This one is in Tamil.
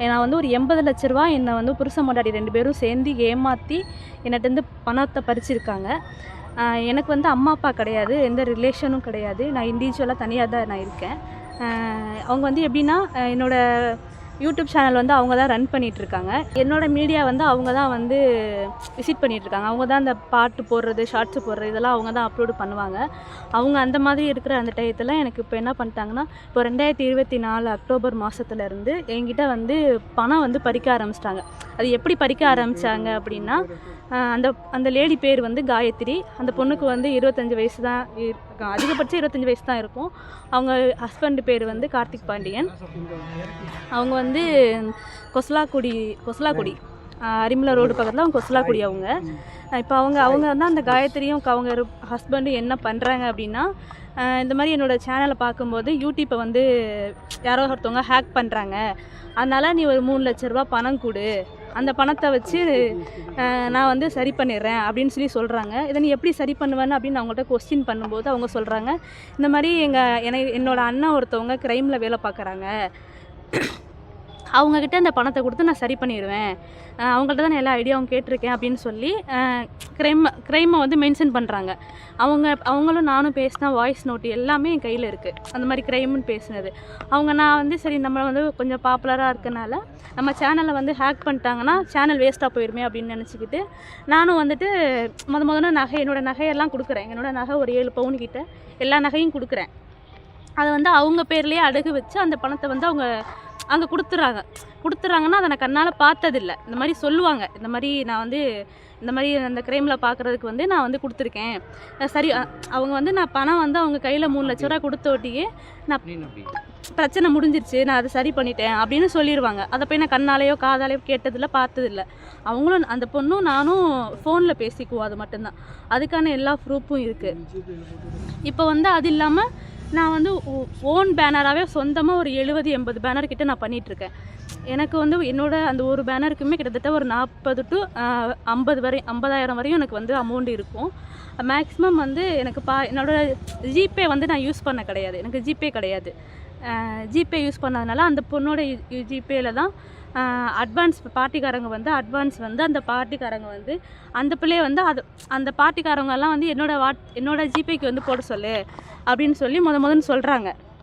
நான் வந்து ஒரு 80 லட்ச ரூபா என்னை வந்து புருஷன் பொண்டாட்டி 2 பேரும் சேர்ந்து ஏமாற்றி என்னட்டேருந்து பணத்தை பறிச்சிருக்காங்க. எனக்கு வந்து அம்மா, அப்பா கிடையாது. எந்த ரிலேஷனும் கிடையாது. நான் இண்டிவிஜுவலாக தனியாக தான் நான் இருக்கேன். அவங்க வந்து எப்படின்னா, என்னோட யூடியூப் சேனல் வந்து அவங்க தான் ரன் பண்ணிகிட்ருக்காங்க. என்னோடய மீடியா வந்து அவங்க தான் வந்து விசிட் பண்ணிகிட்ருக்காங்க. அவங்க தான் அந்த பாட்டு போடுறது, ஷார்ட்ஸு போடுறது இதெல்லாம் அவங்க தான் அப்லோடு பண்ணுவாங்க. அவங்க அந்த மாதிரி இருக்கிற அந்த டயத்தில் எனக்கு இப்போ என்ன பண்ணிட்டாங்கன்னா, இப்போ 2024 அக்டோபர் மாதத்துலேருந்து என்கிட்ட வந்து பணம் வந்து பறிக்க ஆரம்பிச்சிட்டாங்க. அது எப்படி பறிக்க ஆரம்பித்தாங்க அப்படின்னா, அந்த லேடி பேர் வந்து காயத்ரி. அந்த பொண்ணுக்கு வந்து 25 வயசு தான் அதிகபட்சம் 25 வயசு தான் இருக்கும். அவங்க ஹஸ்பண்ட் பேர் வந்து கார்த்திக் பாண்டியன். அவங்க வந்து கொசலாக்குடி அரிமலை ரோடு பக்கத்தில் அவங்க கொசலாக்குடி. அவங்க இப்போ அவங்க வந்து அந்த காயத்ரியும் அவங்க ஹஸ்பண்டும் என்ன பண்ணுறாங்க அப்படின்னா, இந்த மாதிரி என்னோடய சேனலை பார்க்கும்போது யூடியூப்பை வந்து யாரோ ஒருத்தவங்க ஹேக் பண்ணுறாங்க. அதனால் நீ ஒரு 3 லட்ச ரூபா பணம் கொடு, அந்த பணத்தை வச்சு நான் வந்து சரி பண்ணிடுறேன் அப்படின்னு சொல்கிறாங்க. இதை நீ எப்படி சரி பண்ணுவேன்னு அப்படின்னு அவங்கள்ட்ட கொஸ்டின் பண்ணும்போது அவங்க சொல்கிறாங்க, இந்த மாதிரி என்னோடய அண்ணன் ஒருத்தவங்க க்ரைமில் வேலை பார்க்குறாங்க, அவங்கக்கிட்ட அந்த பணத்தை கொடுத்து நான் சரி பண்ணிடுவேன், அவங்கள்ட்ட தான் நான் எல்லா ஐடியாவும் கேட்டிருக்கேன் அப்படின்னு சொல்லி க்ரைமை வந்து மென்ஷன் பண்ணுறாங்க. அவங்களும் நானும் பேசினா வாய்ஸ் நோட்டு எல்லாமே என் கையில் இருக்குது. அந்த மாதிரி க்ரைம்னு பேசுனது நான் வந்து சரி நம்ம வந்து கொஞ்சம் பாப்புலராக இருக்கனால நம்ம சேனலை வந்து ஹேக் பண்ணிட்டாங்கன்னா சேனல் வேஸ்ட்டாக போயிடுமே அப்படின்னு நினச்சிக்கிட்டு நானும் வந்துட்டு முதல்ல என்னோடய நகையெல்லாம் கொடுக்குறேன். என்னோடய நகை ஒரு 7 பவுன் கிட்ட எல்லா நகையும் கொடுக்குறேன். அதை வந்து அவங்க பேர்லேயே அடகு வச்சு அந்த பணத்தை வந்து அவங்க அங்கே கொடுத்துறாங்கன்னா அதை நான் கண்ணால் பார்த்ததில்லை. இந்த மாதிரி சொல்லுவாங்க, இந்த மாதிரி நான் வந்து இந்த மாதிரி அந்த க்ரைமில் பார்க்குறதுக்கு வந்து நான் வந்து கொடுத்துருக்கேன். சரி, அவங்க வந்து நான் பணம் வந்து அவங்க கையில் 3 லட்ச ரூபா கொடுத்தோட்டியே நான் பிரச்சனை முடிஞ்சிருச்சு, நான் அதை சரி பண்ணிட்டேன் அப்படின்னு சொல்லிடுவாங்க. அதை போய் நான் கண்ணாலேயோ காதாலேயோ கேட்டதில்லை, பார்த்ததில்லை. அவங்களும் அந்த பொண்ணும் நானும் ஃபோனில் பேசிக்குவோம், அது மட்டும்தான். அதுக்கான எல்லா ப்ரூஃபும் இருக்குது. இப்போ வந்து அது இல்லாமல் நான் வந்து ஓன் பேனராகவே சொந்தமாக ஒரு 70-80 பேனர் கிட்ட நான் பண்ணிகிட்ருக்கேன். எனக்கு வந்து அந்த ஒரு பேனருக்குமே கிட்டத்தட்ட ஒரு 40 to 50,000 வரையும் எனக்கு வந்து அமௌண்ட் இருக்கும். மேக்ஸிமம் வந்து எனக்கு என்னோடய ஜிபே வந்து நான் யூஸ் பண்ண கிடையாது. எனக்கு ஜிபே கிடையாது. ஜிபே யூஸ் பண்ணதுனால அந்த பொண்ணோட ஜிபேயில் தான் அட்வான்ஸ் பார்ட்டிக்காரங்க வந்து அந்த பார்ட்டிக்காரங்க வந்து அந்த பிள்ளைய வந்து அந்த பார்ட்டிக்காரங்கெல்லாம் வந்து என்னோடய ஜிபேக்கு வந்து போட சொல்லு அப்படின்னு சொல்லி முதன்னு சொல்கிறாங்க.